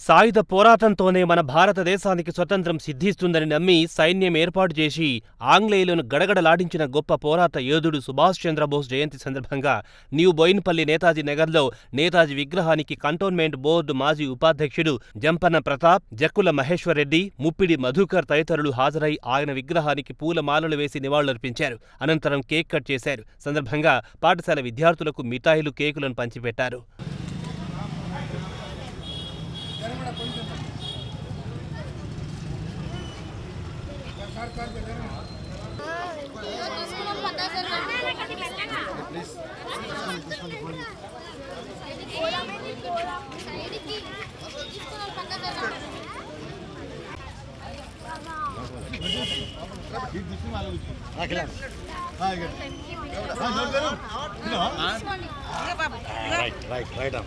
సాయుధ పోరాటంతోనే మన భారతదేశానికి స్వతంత్రం సిద్ధిస్తుందని నమ్మి సైన్యం ఏర్పాటు చేసి ఆంగ్లేయులను గడగడలాడించిన గొప్ప పోరాట యోధుడు సుభాష్ చంద్రబోస్ జయంతి సందర్భంగా న్యూ బోయిన్పల్లి నేతాజీ నగర్లో నేతాజీ విగ్రహానికి కంటోన్మెంట్ బోర్డు మాజీ ఉపాధ్యక్షుడు జంపన్న ప్రతాప్, జక్కుల మహేశ్వరరెడ్డి, ముప్పిడి మధుకర్ తదితరులు హాజరై ఆయన విగ్రహానికి పూలమాలలు వేసి నివాళులర్పించారు. అనంతరం కేక్ కట్ చేశారు. సందర్భంగా పాఠశాల విద్యార్థులకు మిఠాయిలు, కేకులను పంచిపెట్టారు. Right up.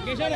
కేశవ